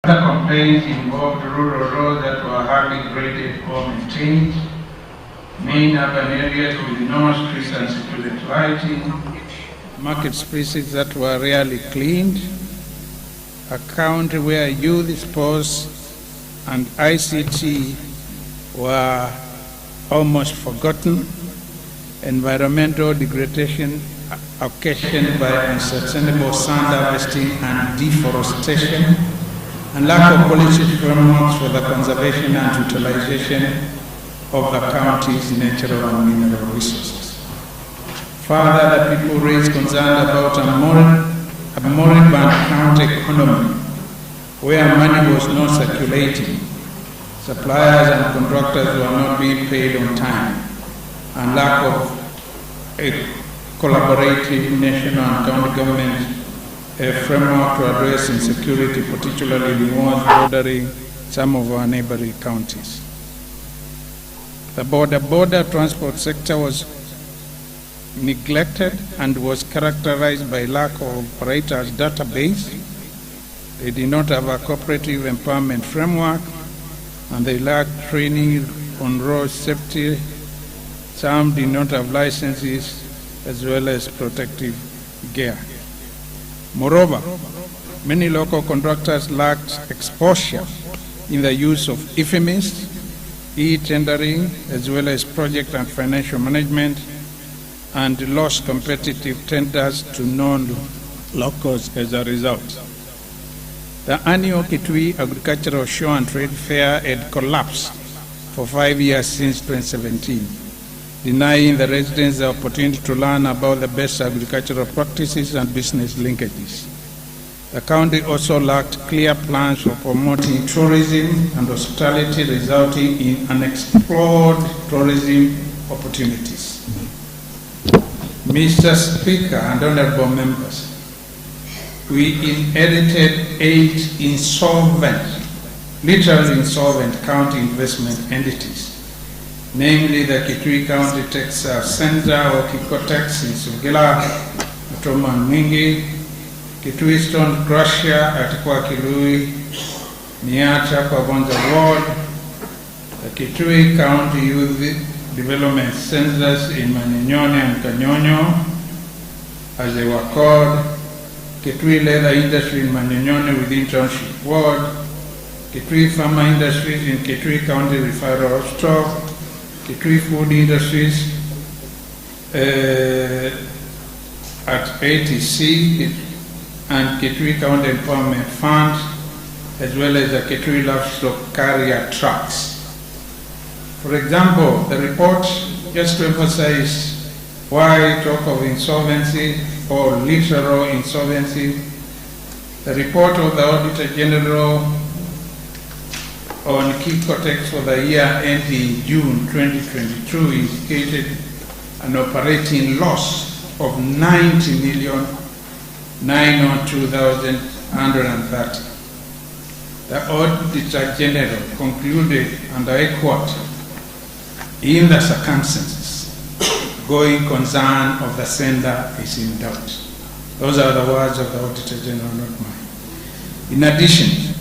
Other complaints involved rural roads that were hardly graded or maintained, main urban areas with no street and security lighting, market spaces that were rarely cleaned, a county where youth sports and ICT were almost forgotten, environmental degradation occasioned by unsustainable sand harvesting and deforestation, and lack of policy frameworks for the conservation and utilization of the county's natural and mineral resources. Further, the people raised concern about a moribund county economy where money was not circulating, suppliers and contractors were not being paid on time, and lack of a collaborative national and county government framework to address insecurity, particularly in wards bordering some of our neighboring counties. The border transport sector was neglected and was characterized by lack of operators database. They did not have a cooperative empowerment framework, and they lacked training on road safety. Some did not have licenses as well as protective gear. Moreover, many local contractors lacked exposure in the use of FMS, e-tendering, as well as project and financial management, and lost competitive tenders to non-locals as a result. The annual Kitui Agricultural Show and Trade Fair had collapsed for 5 years since 2017, denying the residents the opportunity to learn about the best agricultural practices and business linkages. The county also lacked clear plans for promoting tourism and hospitality, resulting in unexplored tourism opportunities. Mr. Speaker and honorable members, we inherited 8 insolvent, literally insolvent county investment entities, namely the Kitui County Tax Center or Kikotex in Sugila, Atoma Mwingi, Kitui Stone Crusher at Kwakilui, Niacha kwa Bonza Ward, the Kitui County Youth Development Centers in Manyonyone and Kanyonyo, as they were called, Kitui Leather Industry in Manyonyone within Township Ward, Kitui Pharma Industries in Kitui County Referral Store, Kitui Food Industries at ATC and Kitui County Empowerment Fund, as well as the Kitui Livestock Carrier Trucks. For example, the report, just to emphasize why talk of insolvency or literal insolvency, the report of the Auditor General on Kikotex for the year ending June 2022 indicated an operating loss of 90,902,130. The Auditor General concluded, and I quote, "In the circumstances, going concern of the sender is in doubt." Those are the words of the Auditor General, not mine. In addition,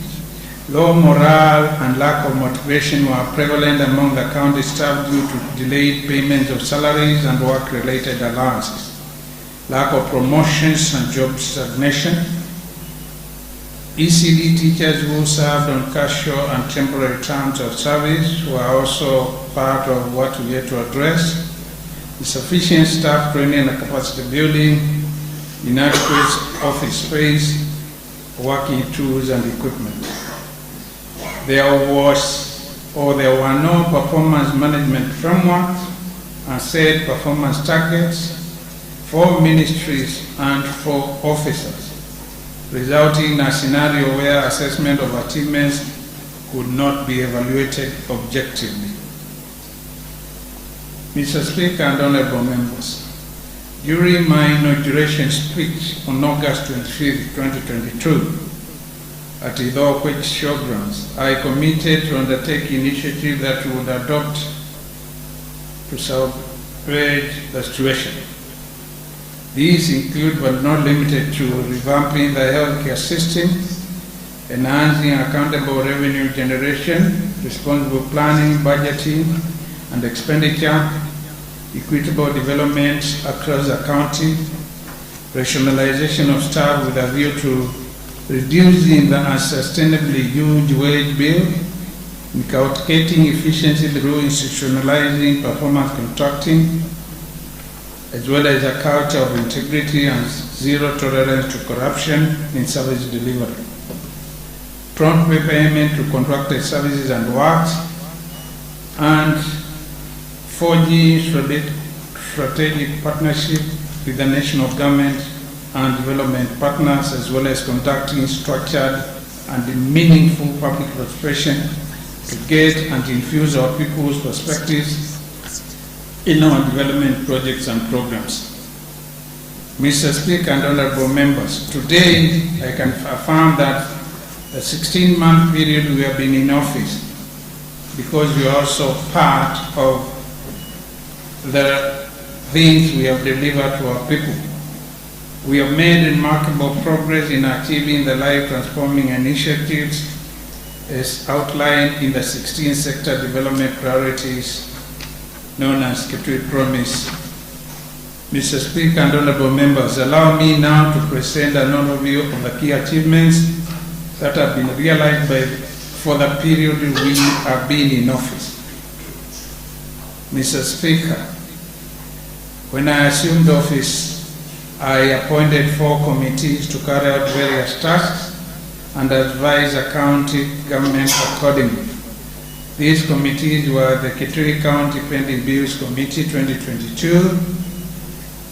low morale and lack of motivation were prevalent among the county staff due to delayed payments of salaries and work-related allowances, lack of promotions and job stagnation. ECD teachers who served on casual and temporary terms of service were also part of what we had to address. Insufficient staff training and capacity building, inadequate office space, working tools and equipment. There were no performance management frameworks and set performance targets for ministries and for officers, resulting in a scenario where assessment of achievements could not be evaluated objectively. Mr. Speaker and honorable members, during my inauguration speech on August 25, 2022, at Idhokwe Showgrounds, I committed to undertake initiatives that would adopt to salvage the situation. These include, but not limited to, revamping the healthcare system, enhancing accountable revenue generation, responsible planning, budgeting, and expenditure, equitable development across the county, rationalization of staff with a view to reducing the unsustainably huge wage bill, inculcating efficiency through institutionalizing performance contracting, as well as a culture of integrity and zero tolerance to corruption in service delivery. Prompt payment to contracted services and works, and forging strategic partnership with the national government and development partners, as well as conducting structured and meaningful public participation to get and infuse our people's perspectives in our development projects and programs. Mr. Speaker and honorable members, today I can affirm that the 16-month period we have been in office, because we are also part of the things we have delivered to our people. We have made remarkable progress in achieving the life-transforming initiatives as outlined in the 16 sector development priorities known as Kitui Promise. Mr. Speaker and honorable members, allow me now to present an overview of the key achievements that have been realized for the period we have been in office. Mr. Speaker, when I assumed office, I appointed 4 committees to carry out various tasks and advise the county government accordingly. These committees were the Kitui County Pending Bills Committee 2022,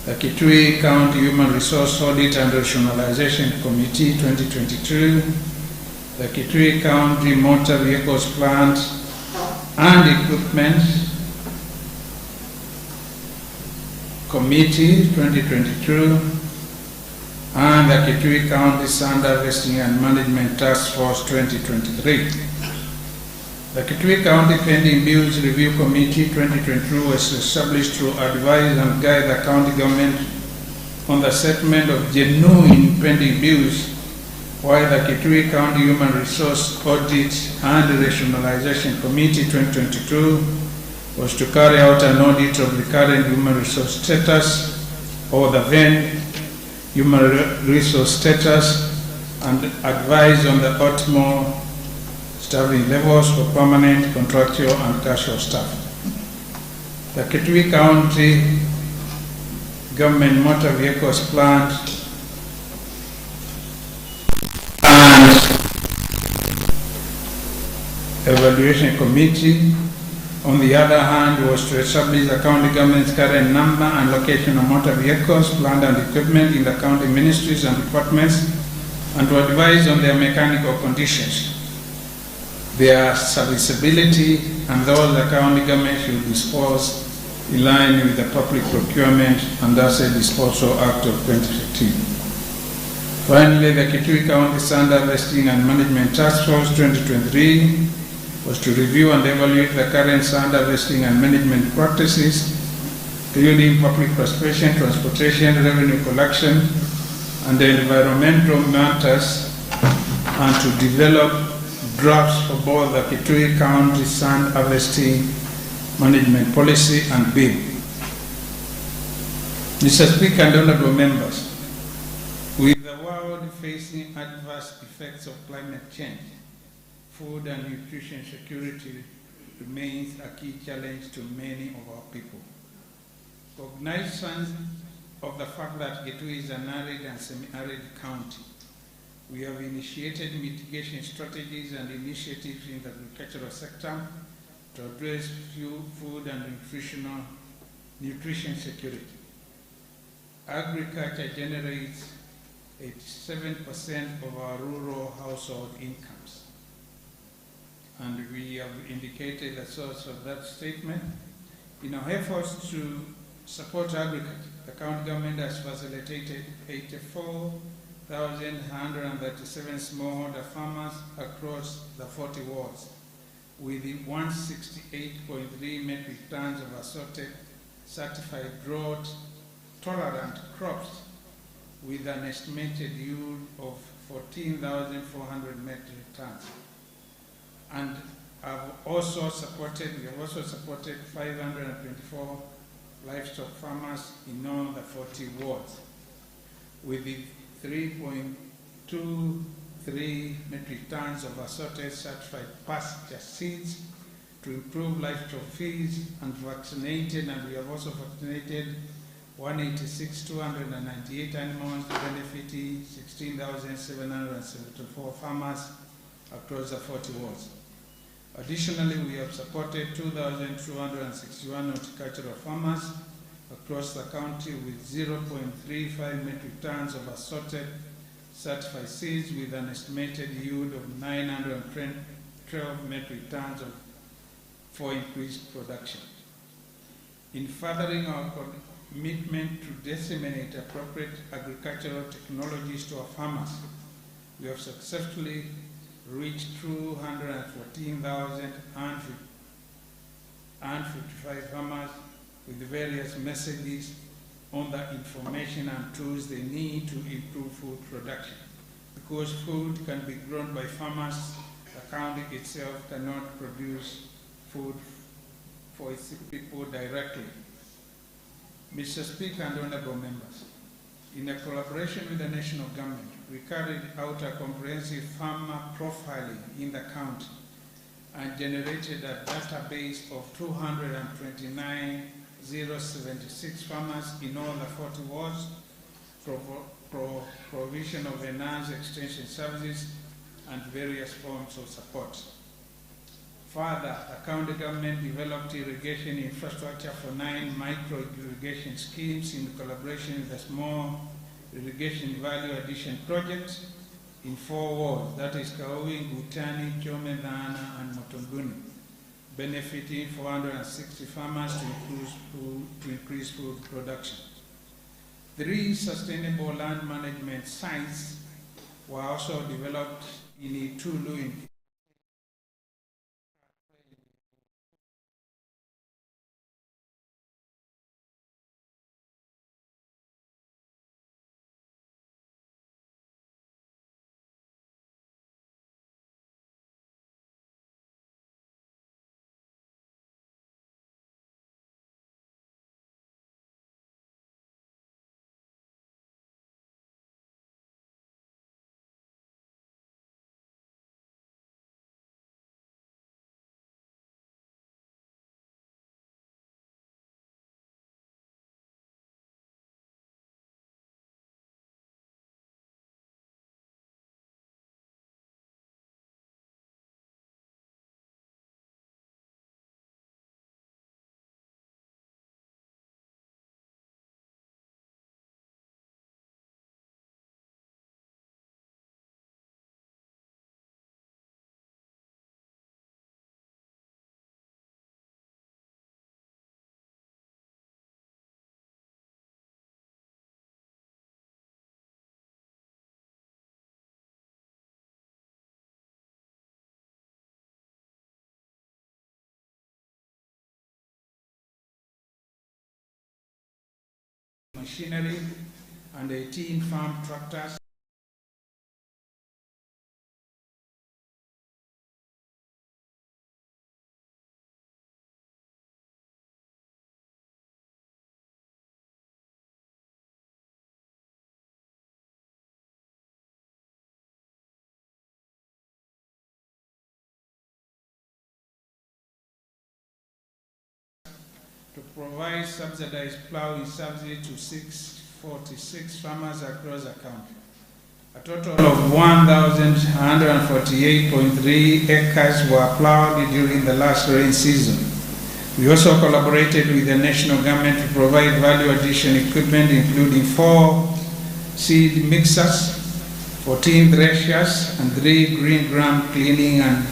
the Kitui County Human Resource Audit and Rationalization Committee 2022, the Kitui County Motor Vehicles Plant and Equipment Committee 2022, and the Kitui County Sand Harvesting and Management Task Force 2023. The Kitui County Pending Bills Review Committee 2022 was established to advise and guide the county government on the settlement of genuine pending bills, while the Kitui County Human Resource Audit and Rationalization Committee 2022 was to carry out an audit of the current human resource status, or the then human resource status, and advise on the optimal staffing levels for permanent, contractual, and casual staff. The Kitui County Government Motor Vehicles Plant and Evaluation Committee, on the other hand, was to establish the county government's current number and location of motor vehicles, plant and equipment in the county ministries and departments, and to advise on their mechanical conditions, their serviceability, and those the county government should dispose in line with the Public Procurement and Asset Disposal Act of 2015. Finally, the Kitui County Sand Harvesting and Management Task Force 2023 was to review and evaluate the current sand harvesting and management practices, including public participation, transportation, revenue collection, and the environmental matters, and to develop drafts for both the Kitui County Sand Harvesting Management Policy and Bill. Mr. Speaker and honorable members, with the world facing adverse effects of climate change, food and nutrition security remains a key challenge to many of our people. Cognizant of the fact that Kitui is an arid and semi-arid county, we have initiated mitigation strategies and initiatives in the agricultural sector to address food and nutrition security. Agriculture generates 87% of our rural household incomes, and we have indicated the source of that statement. In our efforts to support agriculture, the county government has facilitated 84,137 smallholder farmers across the 40 wards, with 168.3 metric tons of assorted certified drought-tolerant crops with an estimated yield of 14,400 metric tons. And we have also supported 524 livestock farmers in all the 40 wards with the 3.23 metric tons of assorted certified pasture seeds to improve livestock feeds, and we have also vaccinated 186,298 animals, benefiting 16,774 farmers across the 40 wards. Additionally, we have supported 2,261 horticultural farmers across the county with 0.35 metric tons of assorted certified seeds with an estimated yield of 912 metric tons for increased production. In furthering our commitment to disseminate appropriate agricultural technologies to our farmers, we have successfully reached 214,055 farmers with various messages on the information and tools they need to improve food production. Because food can be grown by farmers, the county itself cannot produce food for its people directly. Mr. Speaker and honorable members, in a collaboration with the national government, we carried out a comprehensive farmer profiling in the county and generated a database of 229,076 farmers in all the 40 wards, provision of enhanced extension services and various forms of support. Further, the county government developed irrigation infrastructure for 9 micro-irrigation schemes in collaboration with the small irrigation value addition projects in 4 wards, that is Kaui, Gutani, Chomedana, and Motonguni, benefiting 460 farmers to increase food production. 3 sustainable land management sites were also developed in Itulu in machinery and 18 farm tractors. To provide subsidized plowing subsidy to 646 farmers across the county. A total of 1,148.3 acres were plowed during the last rain season. We also collaborated with the national government to provide value addition equipment, including 4 seed mixers, 14 threshers, and 3 green ground cleaning and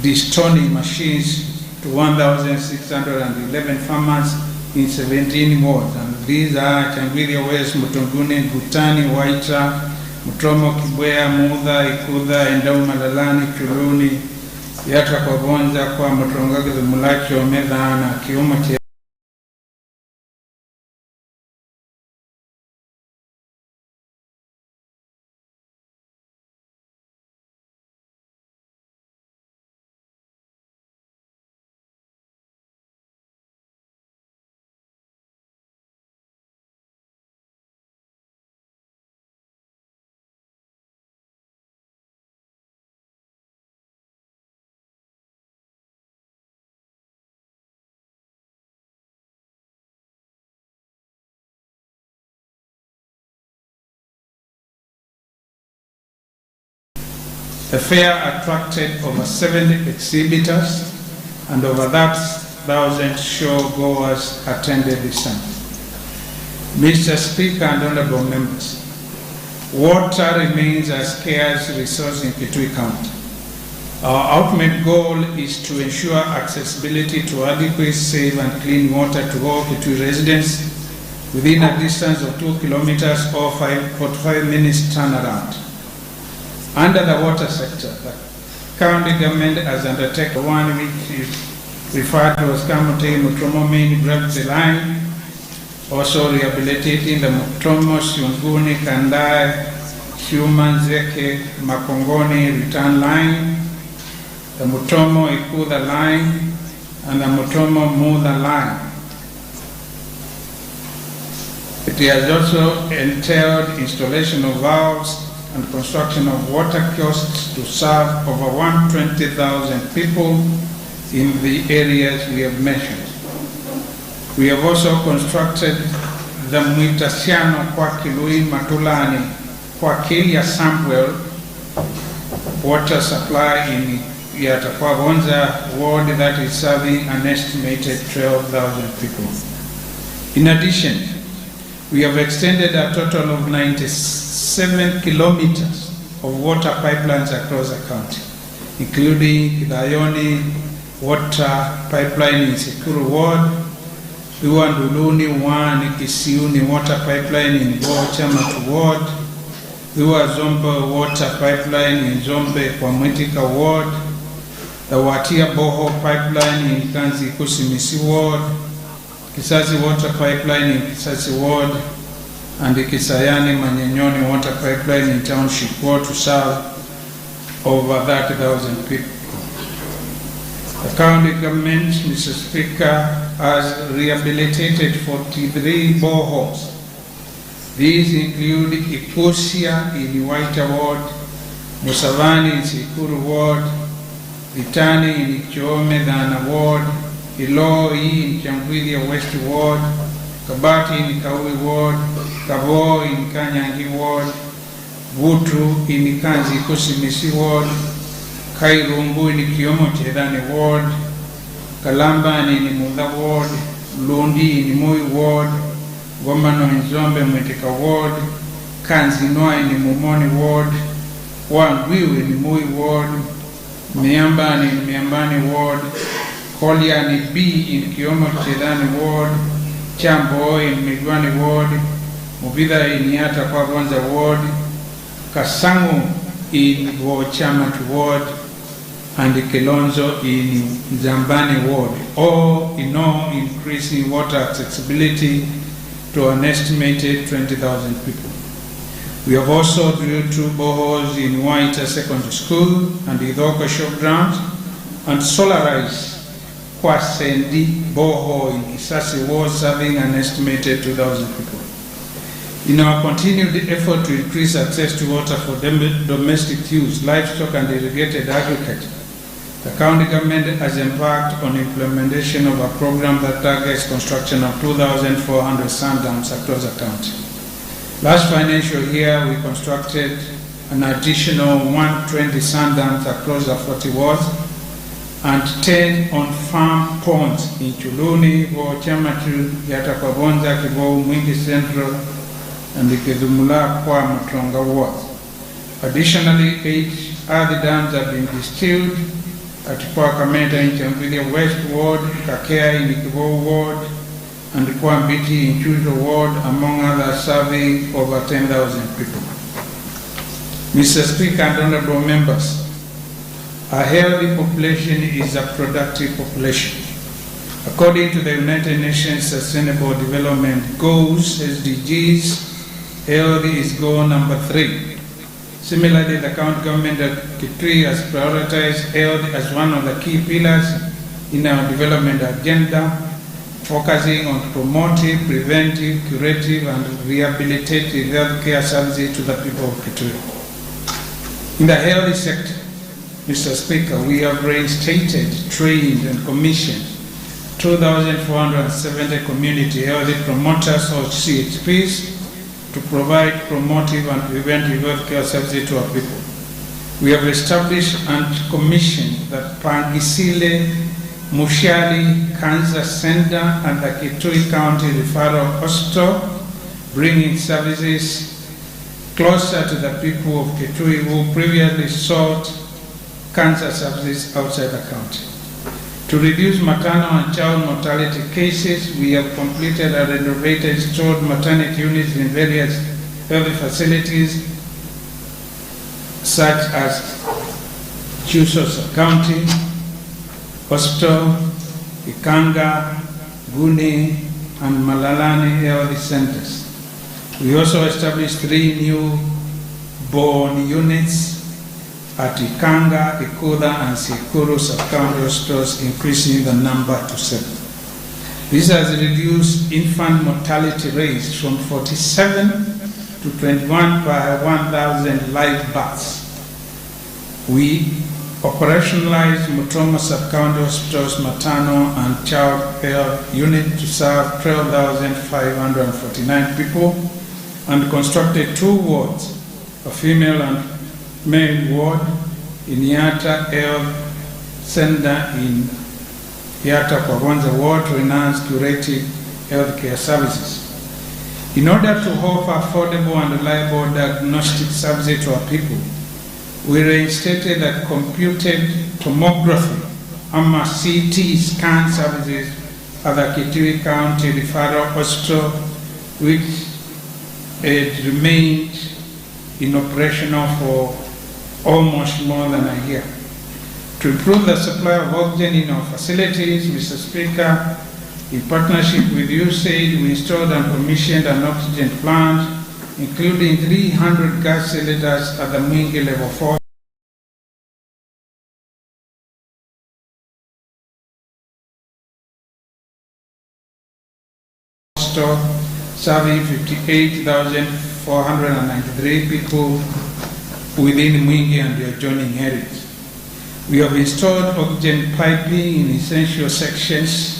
destoning machines to 1,611 farmers in 17 wards. And these are Changiria West, Mutonguni, Gutani, Waita, Mutomo, Kibwea, Mudha, Ikudha, Endau, Malalani, Chuluni, Yatra kwa Bonza, kwa Mutongagi, Mulacho, Medana, Kiuma, The fair attracted over 70 exhibitors, and over that 1,000 show-goers attended the summit. Mr. Speaker and honorable members, water remains a scarce resource in Kitui County. Our ultimate goal is to ensure accessibility to adequate, safe and clean water to all Kitui residents within a distance of 2 kilometers or 45 minutes turnaround. Under the water sector, the county government has undertaken one which is referred to as Kamuti Mutromo Main Gravity Line, also rehabilitating the Mutromo Siunguni Kandai Human Zeke Makongoni return line, the Mutromo Ikuda line, and the Mutromo Muda line. It has also entailed installation of valves and construction of water kiosks to serve over 120,000 people in the areas we have mentioned. We have also constructed the Mwitasiano kwa Kilui Matulani kwa Kilia Samuel water supply in Yatakwabonza ward that is serving an estimated 12,000 people. In addition, we have extended a total of 97 kilometers of water pipelines across the county, including Kidayoni water pipeline in Sekuru ward, Luanduluni 1 Kisiuni water pipeline in Bochama ward, Zombe water pipeline in Zombe kwa Mwitika ward, the Watia Boho pipeline in Kanzi Kusimisi ward, Kisasi water pipeline in Kisasi ward, and the Kisayani Manyenyoni water pipeline in Township ward to serve over 30,000 people. The county government, Mr. Speaker, has rehabilitated 43 boreholes. These include Ikusia in Waita ward, Musavani in Sikuru ward, Vitani in Ichome Dana ward, Iloi in Chambwilia West ward, Kabati in Kaui ward, Kabo in Kanyangi ward, Butu in Kanzi Kusimisi ward, Kairumbu in Kiomo Chedani ward, Kalamba in Munda ward, Lundi in Mui ward, Gomano in Zombe Mwetika ward, Kanzinoa in Mumoni ward, Wangwiu in Mui ward, Miambani in Miambani ward, Koliani B in Kiomo Chedani ward, Chambo in Migwani ward, Mubida in Yata Kwabonza ward, Kasangu in Wochamat ward, and Kilonzo in Zambani ward, all in all increasing water accessibility to an estimated 20,000 people. We have also drilled 2 boreholes in Waita Secondary School and Idhoka Showground and solarized Kwasendi borehole in Kisasi ward serving an estimated 2,000 people. In our continued effort to increase access to water for domestic use, livestock and irrigated agriculture, the county government has embarked on implementation of a program that targets construction of 2,400 sand dams across the county. Last financial year, we constructed an additional 120 sand dams across the 40 wards and 10 on farm ponds in Chuluni, Chamatu, Yatakwabonza, Kibo, Mwingi Central, and the Kedumula Kwa Matronga wards. Additionally, 8 other dams have been distilled at Kwakameta in Champilia West Ward, Kakea in the Kibo Ward, and Kwambiti in Chuzo Ward, among others, serving over 10,000 people. Mr. Speaker and honorable members, a healthy population is a productive population. According to the United Nations Sustainable Development Goals, SDGs, healthy is goal number 3. Similarly, the county government of Kitui has prioritized health as one of the key pillars in our development agenda, focusing on promotive, preventive, curative, and rehabilitative healthcare services to the people of Kitui. In the health sector, Mr. Speaker, we have reinstated, trained, and commissioned 2,470 community health promoters or CHPs to provide promotive and preventive healthcare services to our people. We have established and commissioned the Pangisile Mushali Cancer Center and the Kitui County Referral Hospital, bringing services closer to the people of Kitui who previously sought cancer services outside the county. To reduce maternal and child mortality cases, we have completed and renovated stored maternity units in various health facilities such as Chusos County Hospital, Ikanga, Guni, and Malalani health centers. We also established 3 new born units at Ikanga, Ikuda, and Sikuru sub-county hospitals, increasing the number to 7. This has reduced infant mortality rates from 47 to 21 per 1,000 live births. We operationalized Mutomo sub-county hospitals maternal and child health unit to serve 12,549 people and constructed 2 wards, a female and male ward in Yata Health Center in Yata Kwagonza Ward to enhance curative healthcare services. In order to offer affordable and reliable diagnostic services to our people, we reinstated a computed tomography and CT scan services at the Kitui County Referral Hospital, which had remained in operational for almost more than a year. To improve the supply of oxygen in our facilities, Mr. Speaker, in partnership with USAID, we installed and commissioned an oxygen plant, including 300 gas cylinders at the Mwingi Level 4 store, serving 58,493 people within Mwingi and the adjoining areas. We have installed oxygen piping in essential sections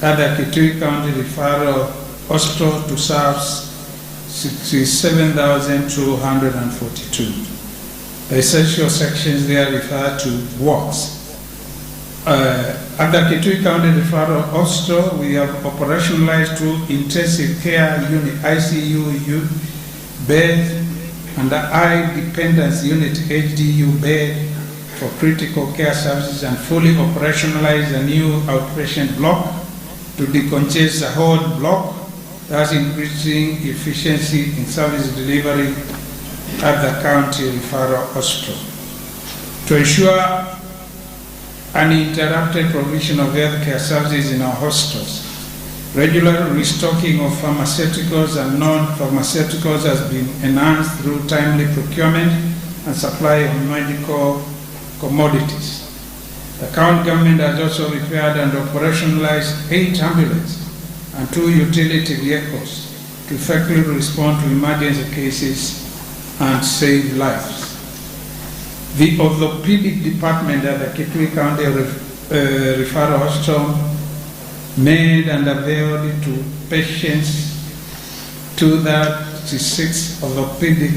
at the Kitui County Referral Hospital to serve 67,242. The essential sections there refer to wards. At the Kitui County Referral Hospital, we have operationalized 2 intensive care unit ICU beds and the Eye Dependence Unit HDU bed for critical care services, and fully operationalized a new outpatient block to decongest the whole block, thus increasing efficiency in service delivery at the county referral hospital. To ensure uninterrupted provision of healthcare services in our hospitals, regular restocking of pharmaceuticals and non-pharmaceuticals has been enhanced through timely procurement and supply of medical commodities. The county government has also repaired and operationalized 8 ambulances and 2 utility vehicles to effectively respond to emergency cases and save lives. The orthopedic department at the Kitui County Referral Hospital made and availed to patients 236 orthopedic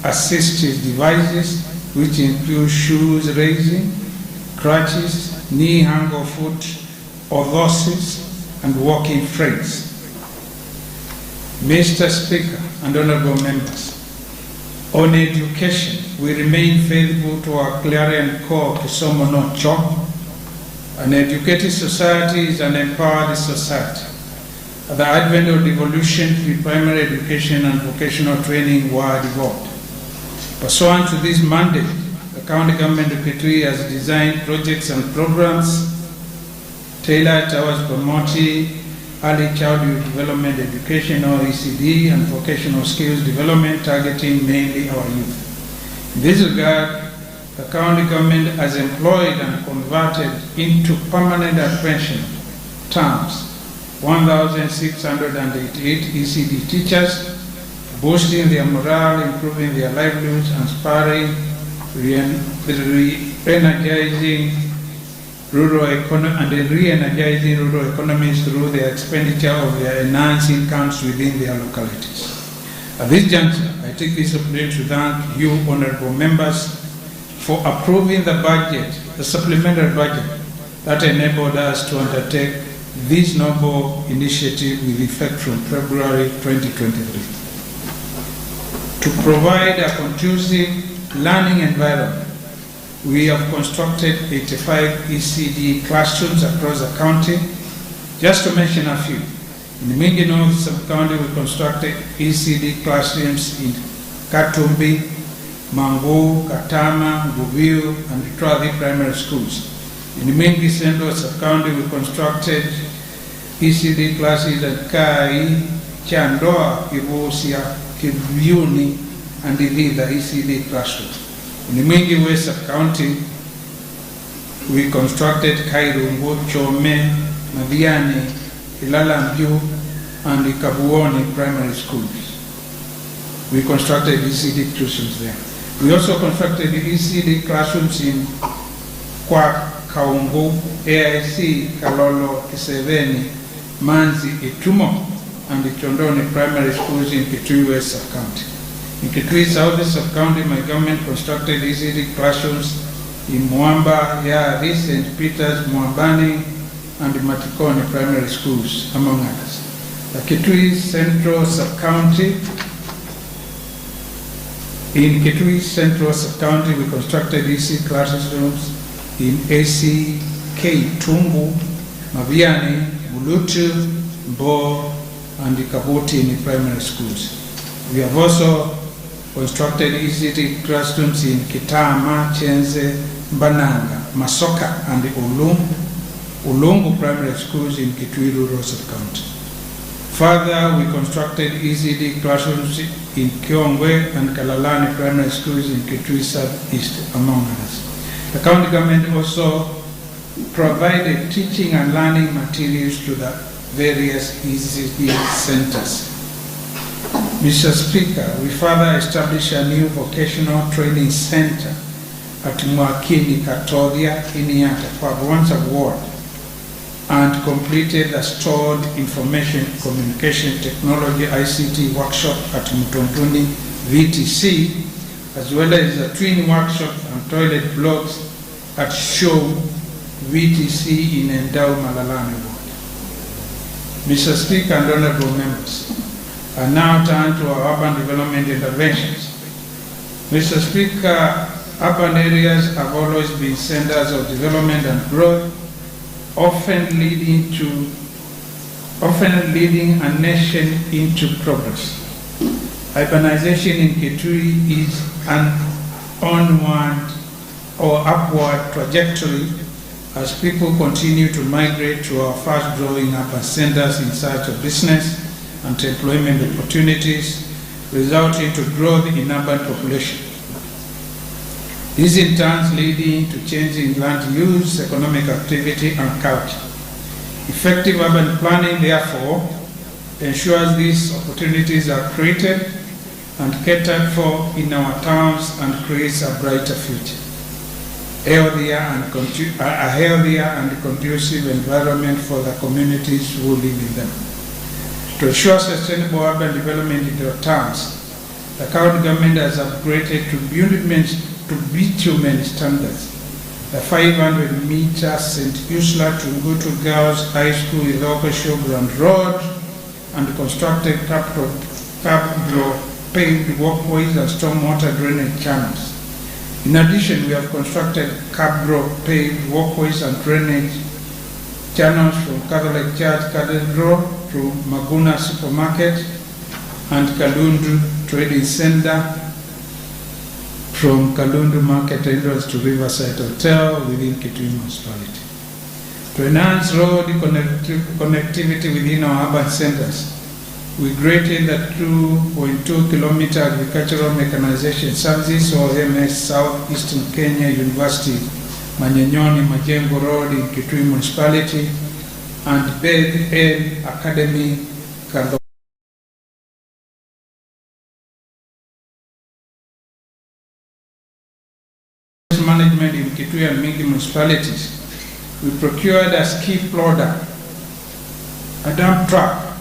assistive devices, which include shoes raising, crutches, knee hang foot, orthosis, and walking frames. Mr. Speaker and honorable members, on education, we remain faithful to our clarion call, Kisomo no Chok. An educated society is an empowered society. At the advent of devolution, pre-primary education and vocational training were devolved. Pursuant to this mandate, the county government of Kitui has designed projects and programs tailored towards promoting early childhood development education, or ECD, and vocational skills development, targeting mainly our youth. In this regard, the county government has employed and converted into permanent pension terms 1,688 ECD teachers, boosting their morale, improving their livelihoods, and spurring re-energizing rural economies through the expenditure of their enhanced incomes within their localities. At this juncture, I take this opportunity to thank you, honorable members, for approving the budget, the supplementary budget that enabled us to undertake this noble initiative with effect from February 2023. To provide a conducive learning environment, we have constructed 85 ECD classrooms across the county. Just to mention a few, in the Mingi North Sub-County, we constructed ECD classrooms in Katumbi, Mangu, Katama, Gubiu, and Travi primary schools. In the Mingi Central Sub-County, we constructed ECD classes at Kai, Chandoa, Kibusia, Kibiuni, and the ECD classrooms. In the Mingi West Sub-County, we constructed Kairungu, Chome, Maviani, Ilalambu, and the Kabuoni primary schools. We constructed ECD classrooms there. We also constructed the ECD classrooms in Kwa Kaungu, AIC, Kalolo, Kiseveni, Manzi, Itumo, and the Chondoni primary schools in Kitui West Sub-County. In Kitui South Sub-County, my government constructed ECD classrooms in Mwamba, Yari, St. Peter's, Mwambani, and the Matikoni primary schools, among others. The Kitui Central Sub-County, in Kitui Central Sub-County, we constructed ECD classrooms in ACK, Tumbu, Maviani, Bulutu, Bo, and the Kabuti in the primary schools. We have also constructed ECD classrooms in Kitama, Chenze, Bananga, Masoka, and the Ulungu primary schools in Kitui Rural Sub-County. Further, we constructed ECD classrooms in Kiongwe and Kalalani primary schools in Kitui Southeast, among others. The county government also provided teaching and learning materials to the various ECD centers. Mr. Speaker, we further established a new vocational training center at Mwakini Katodia in Yata Ward, and completed the Stored Information Communication Technology ICT workshop at Mutontuni VTC, as well as the twin workshop and toilet blocks at Show VTC in Endau Malalani Ward. Mr. Speaker and honorable members, I now turn to our urban development interventions. Mr. Speaker, urban areas have always been centers of development and growth, often leading a nation into progress. Urbanization in Kitui is an onward or upward trajectory as people continue to migrate to our fast-growing urban centers in search of business and employment opportunities, resulting to growth in urban population. This in turn leading to changing land use, economic activity, and culture. Effective urban planning, therefore, ensures these opportunities are created and catered for in our towns and creates a brighter future, a healthier and conducive environment for the communities who live in them. To ensure sustainable urban development in our towns, the county government has upgraded to bitumen standards the 500-meter St. Ursula to Ngutu Girls High School in local Showground Road, and constructed cabro paved walkways and stormwater drainage channels. In addition, we have constructed cabro paved walkways and drainage channels from Catholic Church Cathedral to Maguna Supermarket and Kalundu Trading Center, from Kalundu Market entrance to Riverside Hotel within Kitui Municipality. To enhance road connectivity within our urban centers, we created the 2.2 kilometer Agricultural Mechanization Services or MS Southeastern Kenya University, Manyanyoni Majengo Road in Kitui Municipality, and Beth El Academy, Kando. Management in Kitui and Mingi municipalities, we procured a skip loader, a dump truck,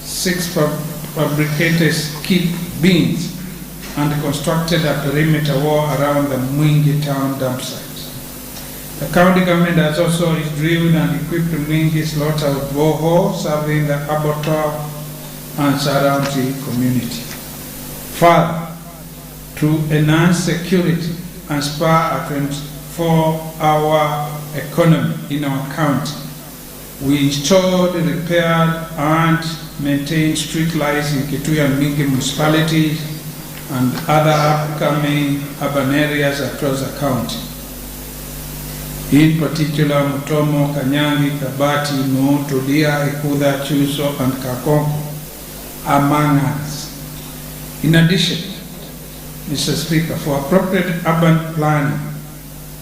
6 fabricated skip bins, and constructed a perimeter wall around the Mwingi town dump site. The county government has also drilled and equipped Mwingi slaughterhouse borehole, serving the abattoir and surrounding community. Further, to enhance security and spur a 24-hour economy in our county, we installed, repaired, and maintained street lights in Kitui and Mwingi municipalities and other upcoming urban areas across the county. In particular, Mutomo, Kanyangi, Kabati, Nuhu, Tulia, Ikuda, Chuso, and Kakonko, among others. In addition, Mr. Speaker, for appropriate urban planning,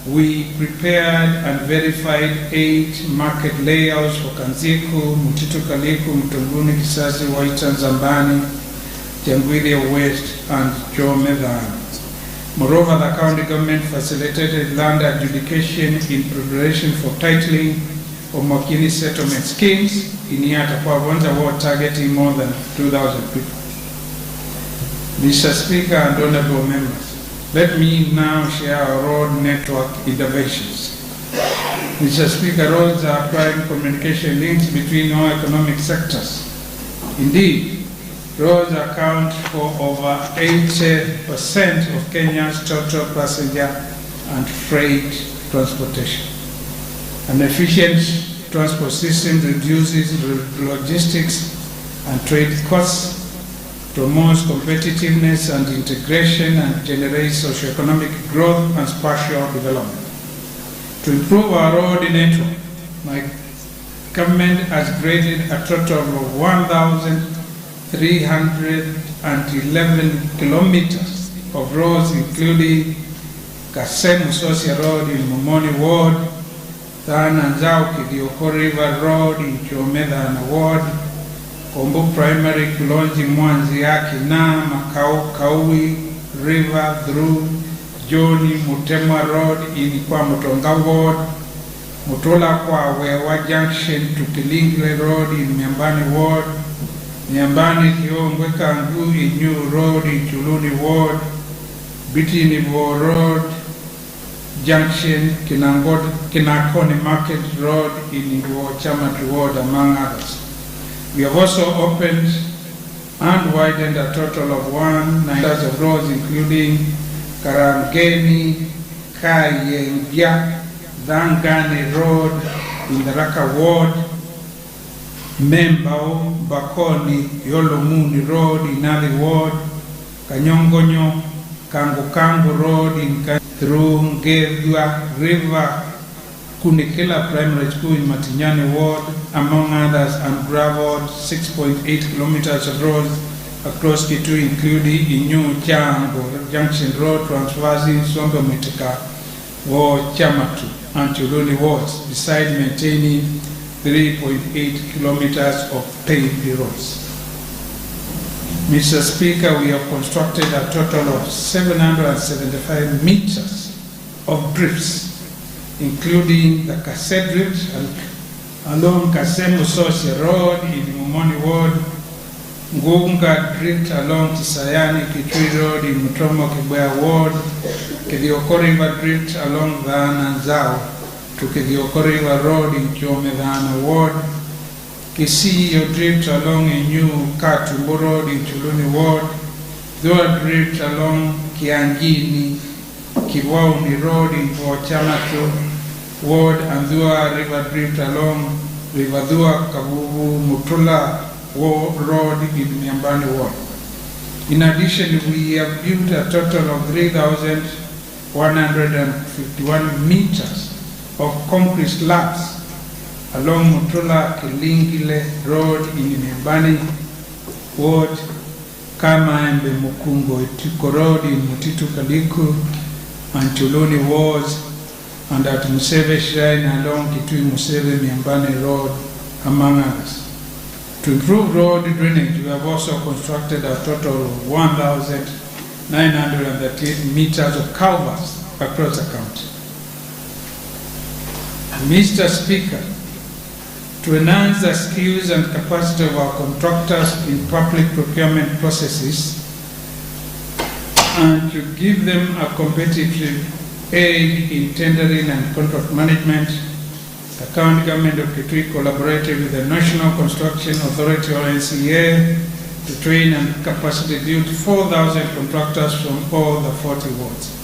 we prepared and verified 8 market layouts for Kanziku, Mutitu Kaliku, Mtunguni, Kisasi, Waitan, Zambani, Jangwilia West, and Jomedhan. Moreover, the county government facilitated land adjudication in preparation for titling of Makini settlement schemes in Yatapawonza ward targeting more than 2,000 people. Mr. Speaker and honorable members, let me now share our road network interventions. Mr. Speaker, roads are prime communication links between all economic sectors. Indeed, roads account for over 80% of Kenya's total passenger and freight transportation. An efficient transport system reduces logistics and trade costs, promotes competitiveness and integration, and generates socio-economic growth and spatial development. To improve our road network, my government has graded a total of 1,311 kilometers of roads, including Kasemu Sosia Road in Momoni Ward, Tananzao Kidioko River Road in Chomedana Ward, Kombo Primary Kulonji Mwanzi Akina, Makau Kaui River through Joni Mutema Road in Kwamutonga Ward, Mutola Kwa Wewa Junction to Kilingwe Road in Miambani Ward, Miambani Kiongwe Kangu in New Road in Chuluni Ward, Bitinivo Road Junction, Kinakoni Market Road in Chamatu Ward, among others. We have also opened and widened a total of 19 of roads, including Karangeni, Kayengya, Dangani Road in the Raka Ward, Membao, Bakoni, Yolomuni Road in Ali Ward, Kanyongonyo, Kangu Road in through Ngevua River, Kunikila Primary School in Matinyani Ward, among others, and gravelled 6.8 kilometers of roads across Kitui, including Inyu Chango Junction Road, transversing Sombe Mutika Ward, Chamatu, and Chuluni wards, besides maintaining 3.8 kilometers of paved roads. Mr. Speaker, we have constructed a total of 775 meters of drifts, including the cassette drift along Kasemu Sosia Road in Momoni Ward, Ngunga drift along Tisayani Kitui Road in Mutomo Kibwea Ward, Kidioko River drift along Dhana Zao to Kidioko River Road in Chome Dhana Ward, Kisiyo drift along a new Katumbo Road in Chuluni Ward, Dhua drift along Kiangini, Kiwauni Road in Chamatu Ward, and Dhua River drift along River Dhua Kabubu Mutula Road in Miambani Ward. In addition, we have built a total of 3,151 meters of concrete slabs along Mutula Kilingile Road in Miambani Ward, Kamaembe Mukungo Etiko Road in Mutitu Kaliku and Chuluni wards, and at Museve Shrine along Kitui Museve Miambani Road, among others. To improve road drainage, we have also constructed a total of 1,938 meters of culverts across the county. Mr. Speaker, to enhance the skills and capacity of our contractors in public procurement processes, and to give them a competitive aid in tendering and contract management. The county government of Kitui collaborated with the National Construction Authority, or NCA, to train and capacity build 4,000 contractors from all the 40 wards.